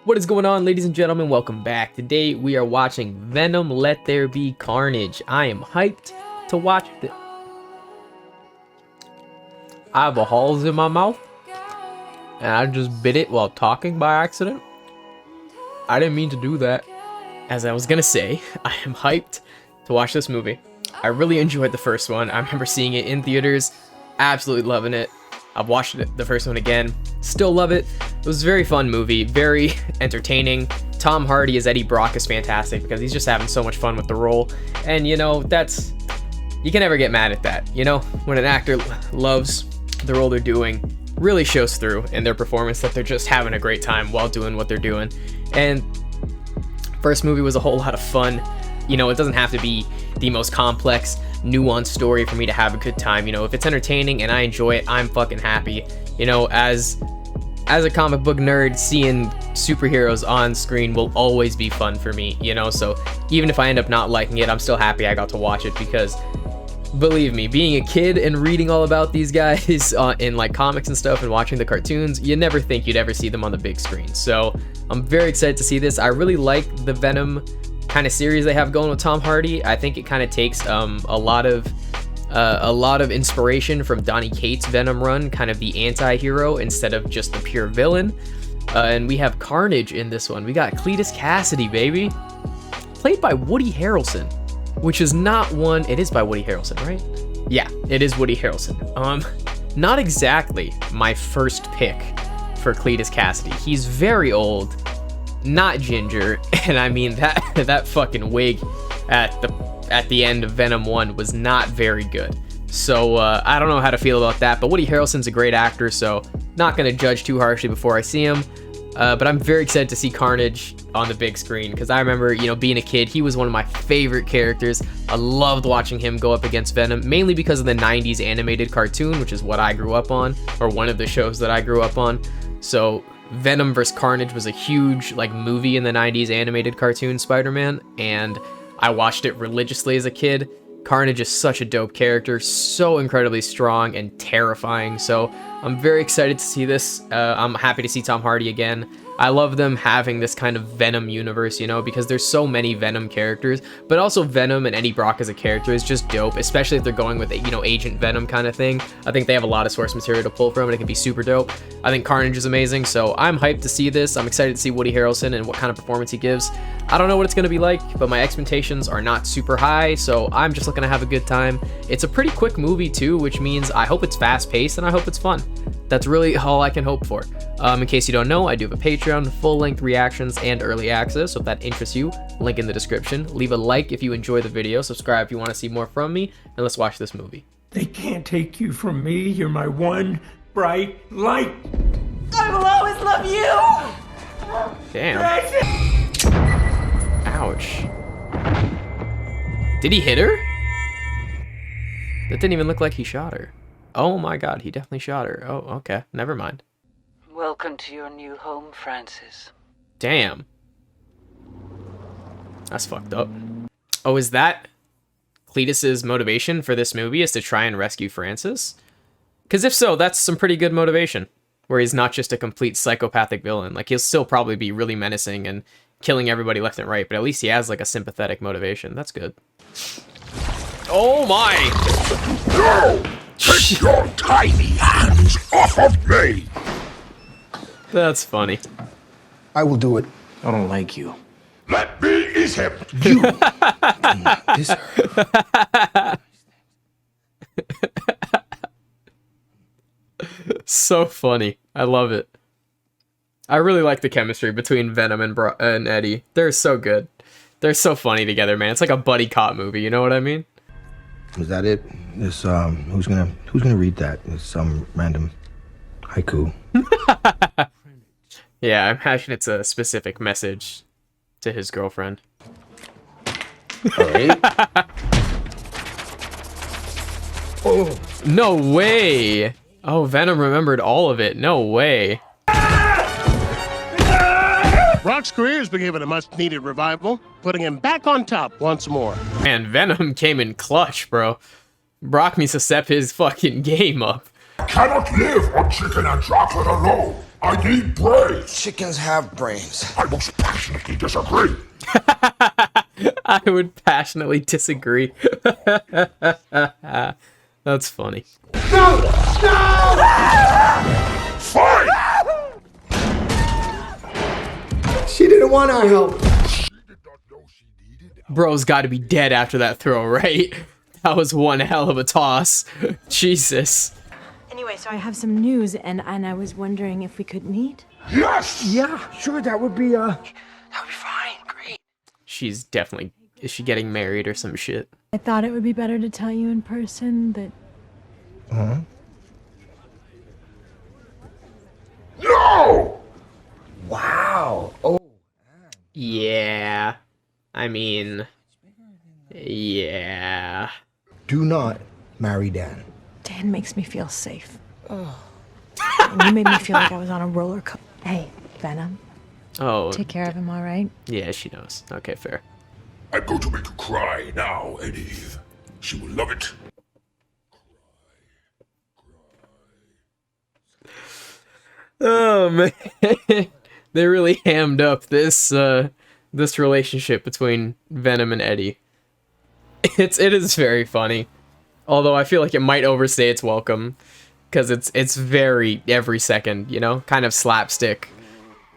What is going on, ladies and gentlemen? Welcome back. Today we are watching Venom Let There Be Carnage. I am hyped to watch this. I have a holes in my mouth and I just bit it while talking by accident. I didn't mean to do that. As I was gonna say, I am hyped to watch this movie. I really enjoyed the first one. I remember seeing it in theaters, absolutely loving it. I've watched it, the first one again, still love it. It was a very fun movie, very entertaining. Tom Hardy as Eddie Brock is fantastic because he's just having so much fun with the role. And you know, you can never get mad at that. You know, when an actor loves the role they're doing, really shows through in their performance that they're just having a great time while doing what they're doing. And first movie was a whole lot of fun. You know, it doesn't have to be the most complex, nuanced story for me to have a good time. You know, if it's entertaining and I enjoy it, I'm fucking happy. You know, as a comic book nerd, seeing superheroes on screen will always be fun for me, you know, so even if I end up not liking it, I'm still happy I got to watch it because, believe me, being a kid and reading all about these guys in like comics and stuff and watching the cartoons, you never think you'd ever see them on the big screen. So I'm very excited to see this. I really like the Venom kind of series they have going with Tom Hardy. I think it kind of takes a lot of inspiration from Donny Cates' Venom run, kind of the anti-hero instead of just the pure villain. And we have Carnage in this one. We got Cletus Cassidy, baby, played by Woody Harrelson, which is not one. It is by Woody Harrelson, right? Yeah, it is Woody Harrelson. Not exactly my first pick for Cletus Cassidy. He's very old, not ginger, and I mean that fucking wig at the end of Venom 1 was not very good. So I don't know how to feel about that, but Woody Harrelson's a great actor, so not gonna judge too harshly before I see him. But I'm very excited to see Carnage on the big screen because I remember, you know, being a kid, he was one of my favorite characters. I loved watching him go up against Venom, mainly because of the 90s animated cartoon, which is what I grew up on, or one of the shows that I grew up on. So Venom vs. Carnage was a huge like movie in the 90s animated cartoon Spider-Man, and I watched it religiously as a kid. Carnage is such a dope character, so incredibly strong and terrifying, so I'm very excited to see this. I'm happy to see Tom Hardy again. I love them having this kind of Venom universe, you know, because there's so many Venom characters, but also Venom and Eddie Brock as a character is just dope, especially if they're going with, you know, Agent Venom kind of thing. I think they have a lot of source material to pull from, and it can be super dope. I think Carnage is amazing, so I'm hyped to see this. I'm excited to see Woody Harrelson and what kind of performance he gives. I don't know what it's going to be like, but my expectations are not super high, so I'm just looking to have a good time. It's a pretty quick movie too, which means I hope it's fast-paced and I hope it's fun. That's really all I can hope for. In case you don't know, I do have a Patreon, full-length reactions, and early access, so if that interests you, link in the description. Leave a like if you enjoy the video, subscribe if you want to see more from me, and let's watch this movie. They can't take you from me. You're my one bright light. I will always love you! Damn. Ouch. Did he hit her? That didn't even look like he shot her. Oh my god, he definitely shot her. Oh, okay. Never mind. Welcome to your new home, Francis. Damn. That's fucked up. Oh, is that Cletus's motivation for this movie, is to try and rescue Francis? Because if so, that's some pretty good motivation, where he's not just a complete psychopathic villain. Like, he'll still probably be really menacing and killing everybody left and right, but at least he has like a sympathetic motivation. That's good. Oh my! No! Take your tiny hands off of me! That's funny. I will do it. I don't like you. Let me eat him! You deserve. So funny. I love it. I really like the chemistry between Venom and Eddie. They're so good. They're so funny together, man. It's like a buddy cop movie, you know what I mean? Is that it? This who's gonna read that? It's some random haiku. Yeah, I imagine it's a specific message to his girlfriend. All right. Oh, no way. Oh, Venom remembered all of it. No way. Brock's career has been given a much-needed revival, putting him back on top once more. Man, Venom came in clutch, bro. Brock needs to step his fucking game up. I cannot live on chicken and chocolate alone. I need brains. Chickens have brains. I most passionately disagree. I would passionately disagree. That's funny. No! No! Fine. She didn't want our help. She did not know she needed help. Bro's got to be dead after that throw, right? That was one hell of a toss. Jesus. Anyway, so I have some news, and I was wondering if we could meet. Yes. Yeah, sure, that would be fine. Great. She's definitely... Is she getting married or some shit? I thought it would be better to tell you in person, but... No. Wow. Oh. Yeah. I mean... Yeah. Do not marry Dan. Dan makes me feel safe. And you made me feel like I was on a roller coaster. Hey, Venom, Oh, take care of him, all right? yeah, she knows. Okay, fair. I'm going to make you cry now, Eddie. She will love it. Oh, man. They really hammed up this this relationship between Venom and Eddie. It is very funny. Although I feel like it might overstay its welcome. Because it's very every second, you know? Kind of slapstick.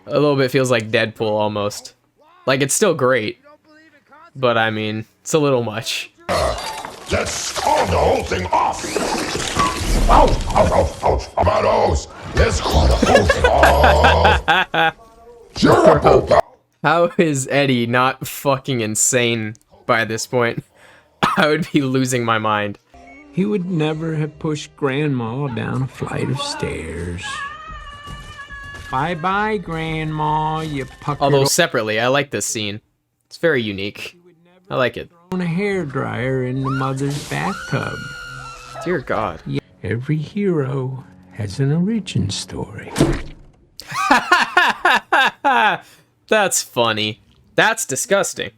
A little bit feels like Deadpool almost. Like, it's still great. But I mean, it's a little much. Let's call the whole thing off. Ouch, ouch, ouch, ouch. I'm out of hose. Let's call the whole thing off. You're a boo, pal. How is Eddie not fucking insane by this point? I would be losing my mind. He would never have pushed Grandma down a flight of stairs. Bye-bye, Grandma, you puckered Although separately, I like this scene. It's very unique. I like it. on a hairdryer in the mother's bathtub. Dear God. Every hero has an origin story. That's funny. That's disgusting.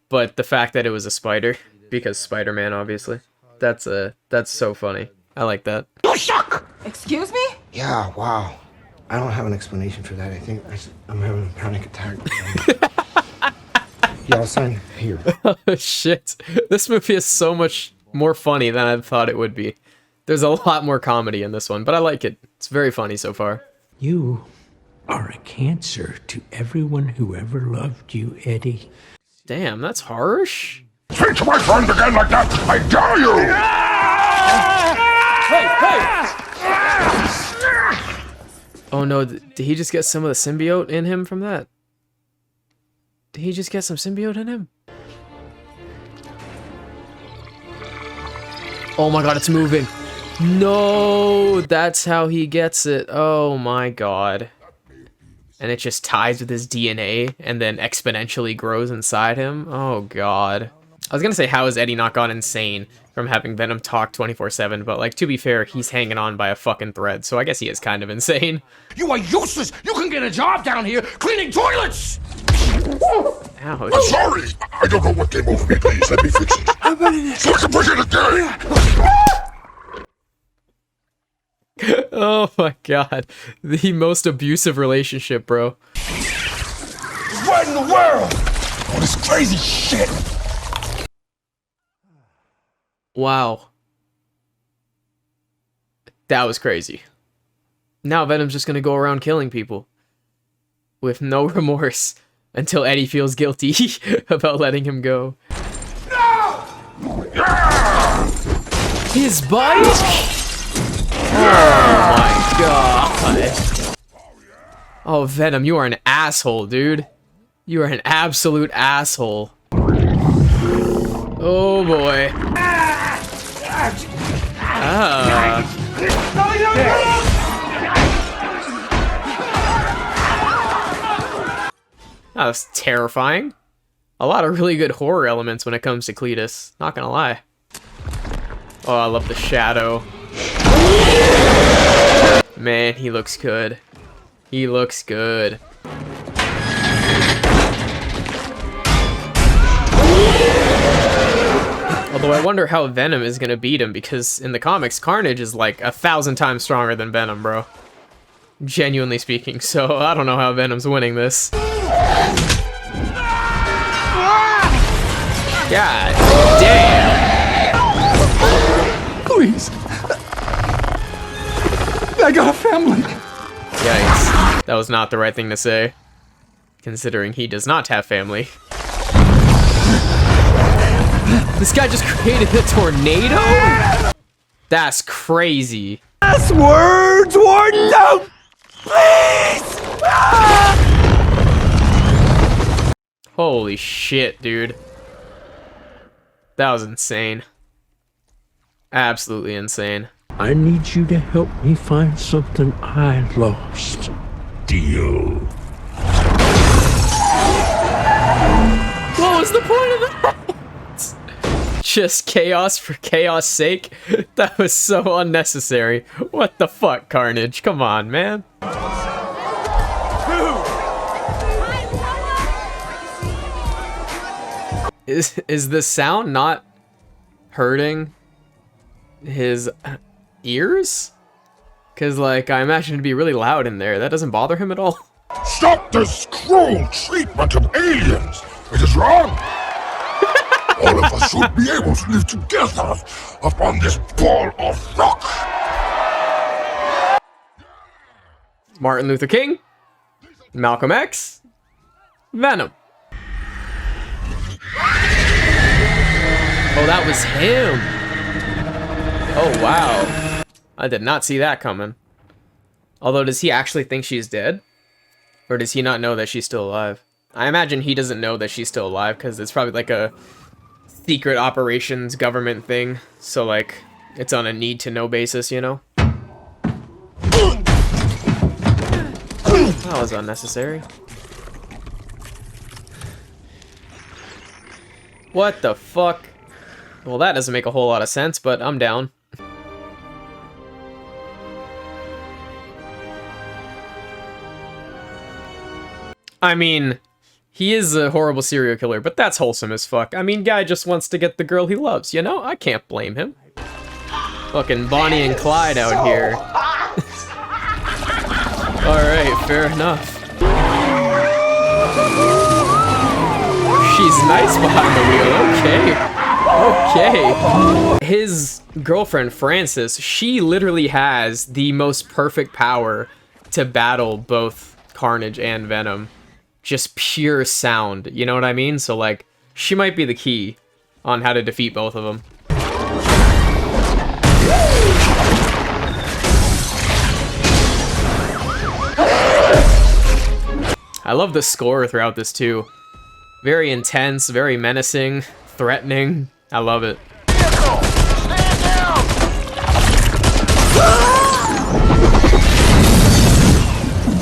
But the fact that it was a spider, because Spider-Man, obviously, that's so funny. I like that. You suck. Excuse me? Yeah, wow. I don't have an explanation for that. I think I'm having a panic attack. Yeah, I'll sign here. Oh, shit. This movie is so much more funny than I thought it would be. There's a lot more comedy in this one, but I like it. It's very funny so far. You are a cancer to everyone who ever loved you, Eddie. Damn, that's harsh. Speak to my friend again like that. I dare you. Oh no, did he just get some of the symbiote in him from that? Did he just get some symbiote in him? Oh my god, it's moving. No, that's how he gets it. Oh my god. And it just ties with his DNA and then exponentially grows inside him. Oh god. I was gonna say, how has Eddie not gone insane from having Venom talk 24/7, but like, to be fair, he's hanging on by a fucking thread, so I guess he is kind of insane. You are useless! You can get a job down here cleaning toilets! Ouch. I'm sorry. I don't know what came over me. Please let me fix it. So I can push it again. Oh my god. The most abusive relationship, bro. What in the world? All this crazy shit! Wow. That was crazy. Now Venom's just gonna go around killing people. With no remorse. Until Eddie feels guilty about letting him go. No! His bike? Oh my god. Oh, Venom, you are an asshole, dude. You are an absolute asshole. Oh boy. That was terrifying. A lot of really good horror elements when it comes to Cletus. Not gonna lie. Oh, I love the shadow. Man, he looks good. He looks good. Although I wonder how Venom is gonna beat him, because in the comics, Carnage is like 1,000 times stronger than Venom, bro. genuinely speaking, so I don't know how Venom's winning this. God damn! Please. I got a family. Yikes. That was not the right thing to say, considering he does not have family. This guy just created a tornado? That's crazy. Last words, Warden, no! Please! Ah! Holy shit, dude. That was insane. Absolutely insane. I need you to help me find something I lost. Deal. What was the point of that? Just chaos for chaos' sake? That was so unnecessary. What the fuck, Carnage? Come on, man. Is the sound not hurting his ears? Because, like, I imagine it'd be really loud in there. That doesn't bother him at all. Stop this cruel treatment of aliens. It is wrong. All of us should be able to live together upon this ball of rock. Martin Luther King, Malcolm X, Venom. Oh, that was him. Oh, wow. I did not see that coming. Although, does he actually think she's dead? Or does he not know that she's still alive? I imagine he doesn't know that she's still alive, because it's probably like a secret operations government thing. So, like, it's on a need-to-know basis, you know? That was unnecessary. What the fuck? Well, that doesn't make a whole lot of sense, but I'm down. I mean, he is a horrible serial killer, but that's wholesome as fuck. I mean, guy just wants to get the girl he loves, you know? I can't blame him. Fucking Bonnie and Clyde out here. Alright, fair enough. She's nice behind the wheel, okay. Okay. His girlfriend, Frances, she literally has the most perfect power to battle both Carnage and Venom. Just pure sound, you know what I mean? So, like, she might be the key on how to defeat both of them. I love the score throughout this, too. Very intense, very menacing, threatening. I love it.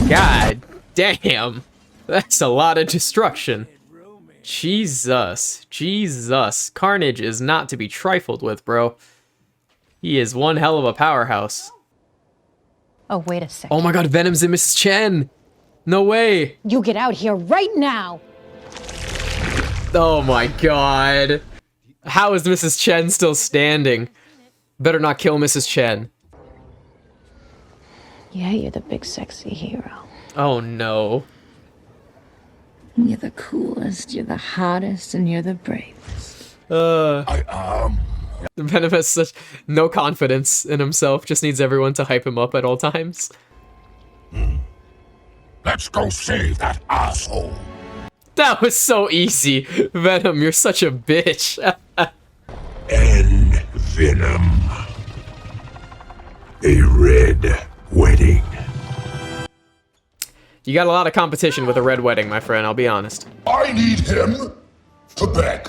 God damn. That's a lot of destruction. Jesus. Jesus. Carnage is not to be trifled with, bro. He is one hell of a powerhouse. Oh, wait a second. Oh my god, Venom's in Mrs. Chen. No way. You get out here right now. Oh my god. How is Mrs. Chen still standing? Better not kill Mrs. Chen. Yeah, you're the big sexy hero. Oh no. You're the coolest, you're the hottest, and you're the bravest. I am. Venom has such no confidence in himself, just needs everyone to hype him up at all times. Let's go save that asshole. That was so easy. Venom, you're such a bitch. And Venom. A red wedding. You got a lot of competition with a red wedding, my friend, I'll be honest. I need him to beg.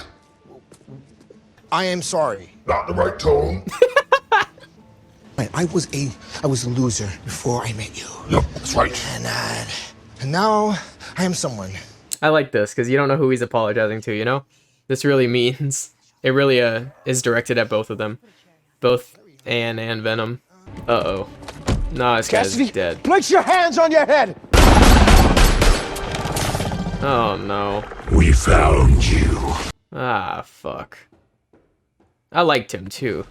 I am sorry. Not the right tone. I was a loser before I met you. Yep, that's right. And now I am someone. I like this, because you don't know who he's apologizing to, you know? This really means... It really is directed at both of them. Both Anne and Venom. Uh-oh. Nah, this guy's dead. Place your hands on your head! Oh, no. We found you. Ah, fuck. I liked him, too.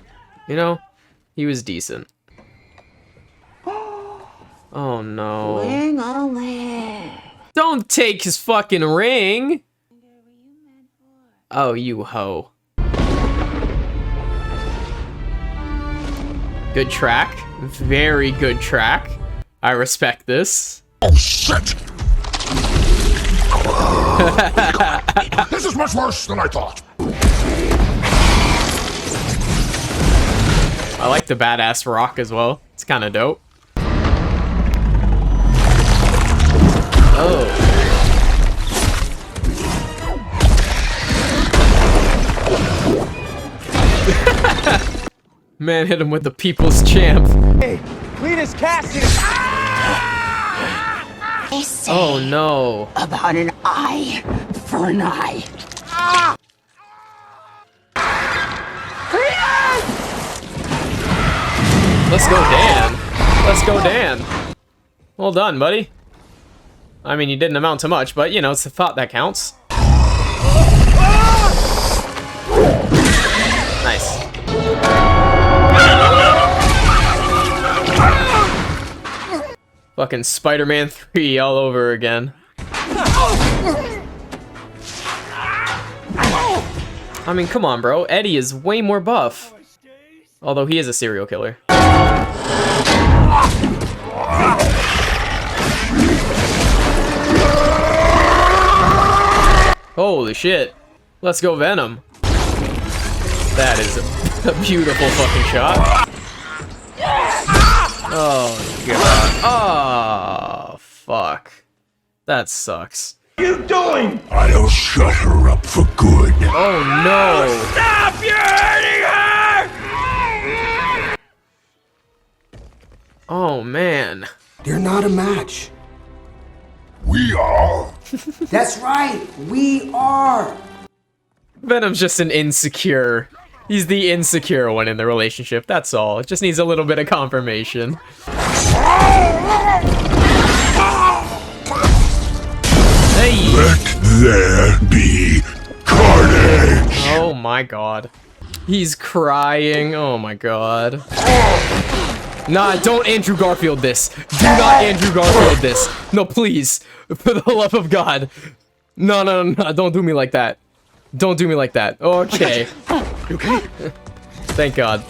You know? He was decent. Oh no. Ring a ling. Don't take his fucking ring! Oh, you hoe. Good track. Very good track. I respect this. Oh shit! This is much worse than I thought. I like the badass rock as well. It's kind of dope. Oh. Man hit him with the people's champ. Hey, Cletus Cassidy. Oh no. About an eye for an eye. Let's go, Dan. Let's go, Dan. Well done, buddy. I mean, you didn't amount to much, but, you know, it's the thought that counts. Nice. Fucking Spider-Man 3 all over again. I mean, come on, bro. Eddie is way more buff. Although he is a serial killer. Holy shit. Let's go Venom. That is a beautiful fucking shot. Oh god. Oh, fuck. That sucks. You doing? I'll shut her up for good. Oh no. Stop! You're hurting her! Oh man. You're not a match. We are. That's right. We are. Venom's just an insecure. He's the insecure one in the relationship, that's all. It just needs a little bit of confirmation. Hey! Let there be carnage. Oh my god. He's crying. Oh my god. Nah, don't Andrew Garfield this. Do not Andrew Garfield this. No, please. For the love of God. No, no, no, don't do me like that. Don't do me like that. Okay. You okay? Thank God.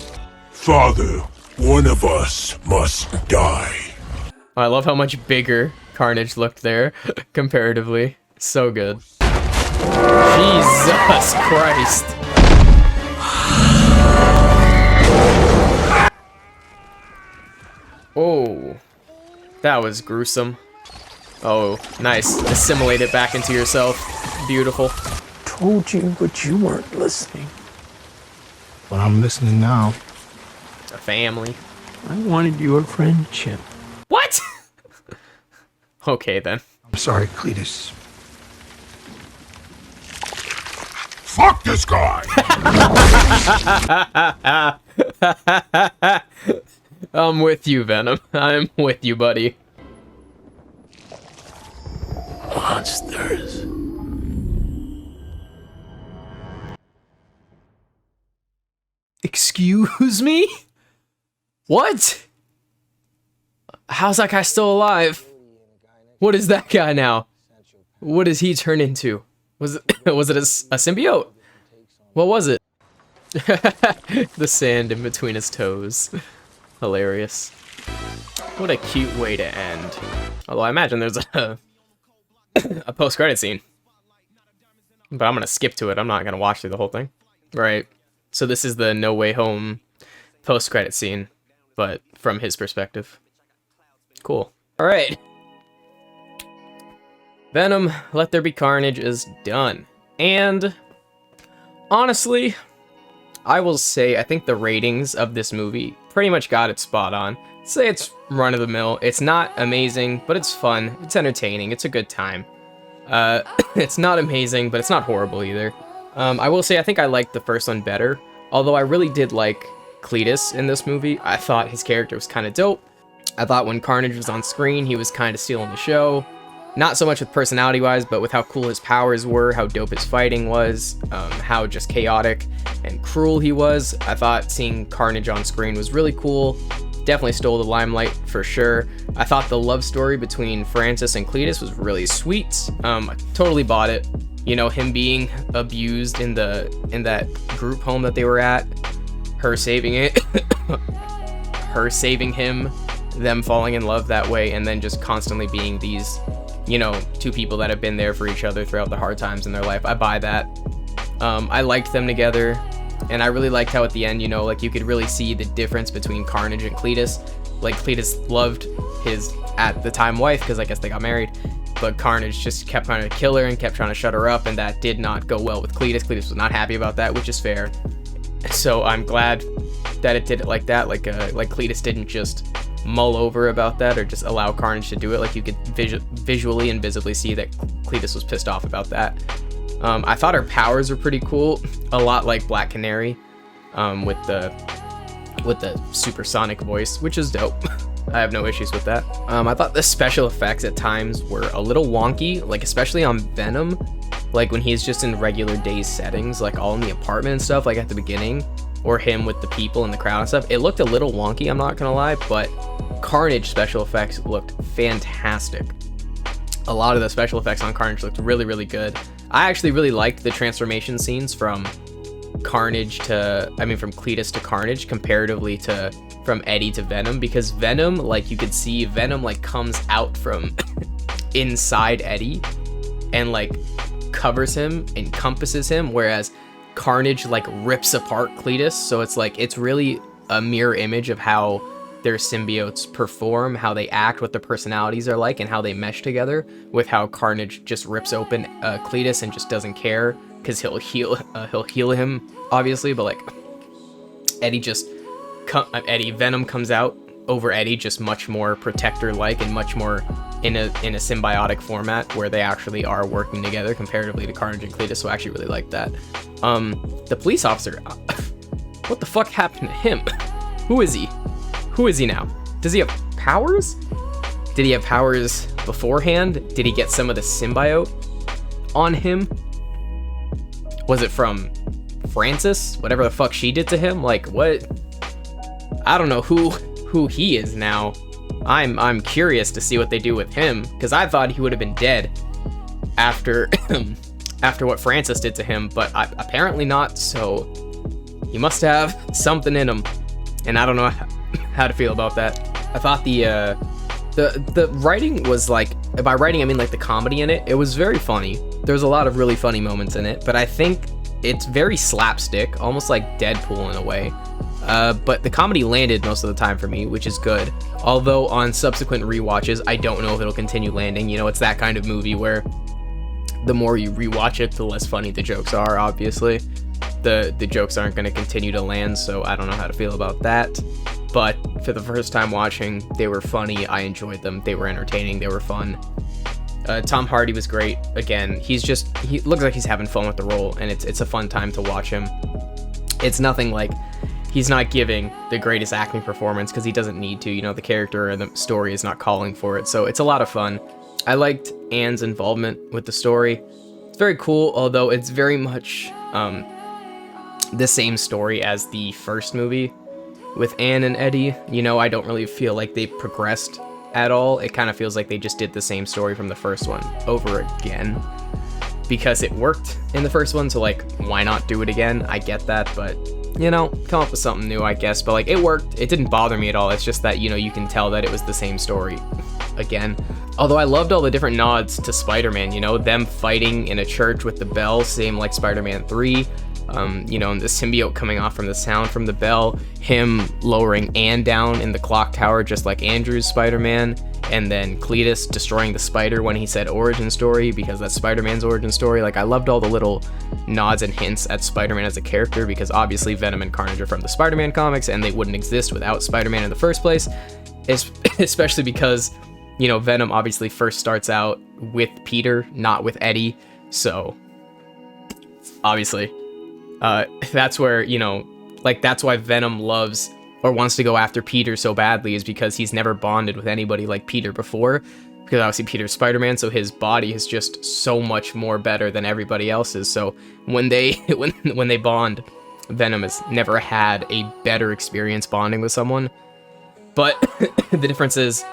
Father, one of us must die. I love how much bigger Carnage looked there, comparatively. So good. Jesus Christ. Oh, that was gruesome. Oh, nice. Assimilate it back into yourself. Beautiful. Told you, but you weren't listening. But I'm listening now. A family. I wanted your friendship. What? Okay, then. I'm sorry, Cletus. Fuck this guy. I'm with you, Venom. I'm with you, buddy. Monsters. Excuse me? What? How's that guy still alive? What is that guy now? What does he turn into? Was it a symbiote? What was it? The sand in between his toes. Hilarious. What a cute way to end. Although I imagine there's a post-credit scene. But I'm gonna skip to it. I'm not gonna watch through the whole thing. Right. So this is the No Way Home post-credit scene, but from his perspective. Cool. Alright. Venom, Let There Be Carnage is done. And honestly, I will say I think the ratings of this movie pretty much got it spot on. Say it's run-of-the-mill. It's not amazing, but it's fun. It's entertaining. It's a good time. It's not amazing, but it's not horrible either. I will say I think I liked the first one better, although I really did like Cletus in this movie. I thought his character was kind of dope. I thought when Carnage was on screen, he was kind of stealing the show. Not so much with personality-wise, but with how cool his powers were, how dope his fighting was, how just chaotic and cruel he was. I thought seeing Carnage on screen was really cool. definitely stole the limelight for sure. I thought the love story between Francis and Cletus was really sweet. I totally bought it. You know, him being abused in that group home that they were at, her saving it, her saving him, them falling in love that way, and then just constantly being these, you know, two people that have been there for each other throughout the hard times in their life. I buy that. I liked them together, and I really liked how at the end, you know, like you could really see the difference between Carnage and Cletus. Like Cletus loved his at the time wife, because I guess they got married, but Carnage just kept trying to kill her and kept trying to shut her up, and that did not go well with Cletus. Cletus was not happy about that, which is fair. So I'm glad that it did it like that. Like Cletus didn't just mull over about that or just allow Carnage to do it. Like you could visually and visibly see that Cletus was pissed off about that. I thought her powers were pretty cool, a lot like Black Canary, with the supersonic voice, which is dope. I have no issues with that. I thought the special effects at times were a little wonky, like especially on Venom, like when he's just in regular day settings, like all in the apartment and stuff, like at the beginning, or him with the people in the crowd and stuff. It looked a little wonky, I'm not gonna lie, but Carnage special effects looked fantastic. A lot of the special effects on Carnage looked really, really good. I actually really liked the transformation scenes from Cletus to Carnage comparatively to from Eddie to Venom, because Venom, like you could see Venom like comes out from inside Eddie and like covers him, encompasses him, whereas Carnage like rips apart Cletus. So it's like, it's really a mirror image of how their symbiotes perform, how they act, what their personalities are like, and how they mesh together, with how Carnage just rips open Cletus and just doesn't care, because he'll heal him, obviously, but like Venom comes out over Eddie just much more protector-like and much more in a symbiotic format where they actually are working together comparatively to Carnage and Cletus, so I actually really like that. The police officer, what the fuck happened to him? Who is he? Who is he now? Does he have powers? Did he have powers beforehand? Did he get some of the symbiote on him? Was it from Francis? Whatever the fuck she did to him? Like, what? I don't know who he is now. I'm curious to see what they do with him, because I thought he would have been dead after after what Francis did to him, but apparently not, so he must have something in him, and I don't know how to feel about that. I thought the writing was like, by writing I mean like the comedy in it, it was very funny. There's a lot of really funny moments in it, but I think it's very slapstick, almost like Deadpool in a way. But the comedy landed most of the time for me, which is good. Although on subsequent rewatches, I don't know if it'll continue landing. You know, it's that kind of movie where the more you rewatch it, the less funny the jokes are, obviously. The jokes aren't going to continue to land, so I don't know how to feel about that. But for the first time watching, they were funny. I enjoyed them. They were entertaining. They were fun. Tom Hardy was great. Again, he looks like he's having fun with the role, and it's a fun time to watch him. It's nothing like, he's not giving the greatest acting performance because he doesn't need to. You know, the character and the story is not calling for it, so it's a lot of fun. I liked Anne's involvement with the story. It's very cool, although it's very much the same story as the first movie with Anne and Eddie. You know, I don't really feel like they progressed at all. It kind of feels like they just did the same story from the first one over again, because it worked in the first one, so like, why not do it again? I get that, but you know, come up with something new, I guess. But like, it worked. It didn't bother me at all. It's just that, you know, you can tell that it was the same story again. Although I loved all the different nods to Spider-Man, you know, them fighting in a church with the bell, same like Spider-Man 3. You know, and the symbiote coming off from the sound from the bell, him lowering Anne down in the clock tower just like Andrew's Spider-Man, and then Cletus destroying the spider when he said origin story, because that's Spider-Man's origin story. Like, I loved all the little nods and hints at Spider-Man as a character, because obviously Venom and Carnage are from the Spider-Man comics, and they wouldn't exist without Spider-Man in the first place, especially because, you know, Venom obviously first starts out with Peter, not with Eddie, so obviously that's where, you know, like, that's why Venom loves or wants to go after Peter so badly, is because he's never bonded with anybody like Peter before, because obviously Peter's Spider-Man, so his body is just so much more better than everybody else's. So when they when they bond, Venom has never had a better experience bonding with someone. But the difference is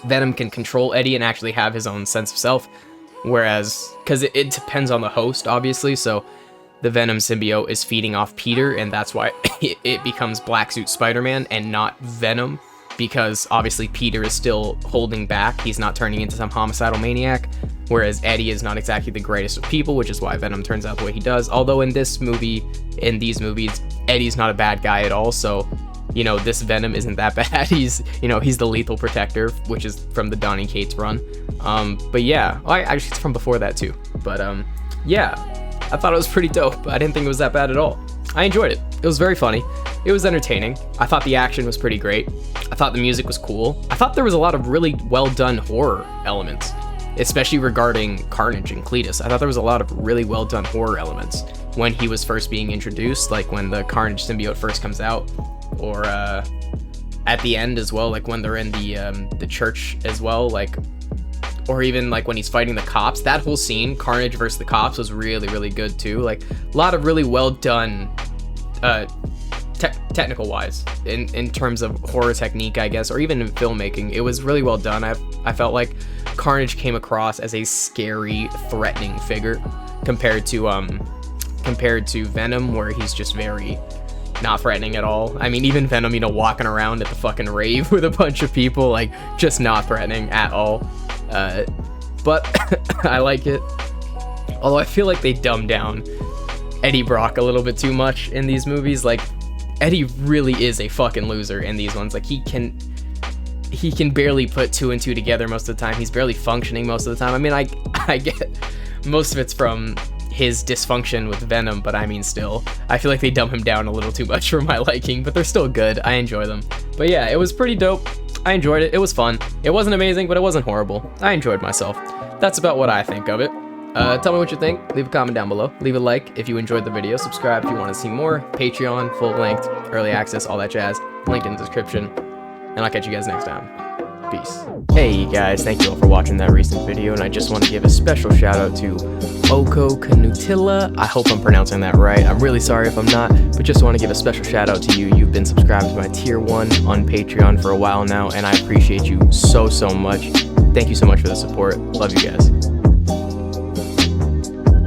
Venom can control Eddie and actually have his own sense of self, whereas, because it depends on the host, obviously, so the Venom symbiote is feeding off Peter, and that's why it becomes Black Suit Spider-Man and not Venom, because obviously Peter is still holding back. He's not turning into some homicidal maniac, whereas Eddie is not exactly the greatest of people, which is why Venom turns out the way he does. Although in these movies, Eddie's not a bad guy at all, so, you know, this Venom isn't that bad. He's the lethal protector, which is from the Donny Cates run. But yeah, actually it's from before that too. But yeah, I thought it was pretty dope. I didn't think it was that bad at all. I enjoyed it. It was very funny. It was entertaining. I thought the action was pretty great. I thought the music was cool. I thought there was a lot of really well done horror elements, especially regarding Carnage and Cletus. I thought there was a lot of really well done horror elements when he was first being introduced, like when the Carnage symbiote first comes out, or at the end as well, like when they're in the church as well, like, or even like when he's fighting the cops. That whole scene, Carnage versus the cops, was really, really good too. Like a lot of really well done, technical wise, in terms of horror technique, I guess, or even in filmmaking. It was really well done. I felt like Carnage came across as a scary, threatening figure compared to Venom, where he's just very not threatening at all. I mean, even Venom, you know, walking around at the fucking rave with a bunch of people, like, just not threatening at all. But I like it. Although I feel like they dumbed down Eddie Brock a little bit too much in these movies. Like, Eddie really is a fucking loser in these ones. Like, he can barely put 2 and 2 together most of the time. He's barely functioning most of the time. I mean, I get most of it's from his dysfunction with Venom, but I mean, still, I feel like they dumb him down a little too much for my liking, but they're still good. I enjoy them. But yeah, it was pretty dope. I enjoyed it. It was fun. It wasn't amazing, but it wasn't horrible. I enjoyed myself. That's about what I think of it. Tell me what you think. Leave a comment down below. Leave a like if you enjoyed the video. Subscribe if you want to see more. Patreon, full-length, early access, all that jazz. Linked in the description. And I'll catch you guys next time. Peace. Hey guys, thank you all for watching that recent video, and I just want to give a special shout out to Oko Canutilla. I hope I'm pronouncing that right. I'm really sorry if I'm not, but just want to give a special shout out to you. You've been subscribed to my tier 1 on Patreon for a while now, and I appreciate you so much. Thank you so much for the support. Love you guys.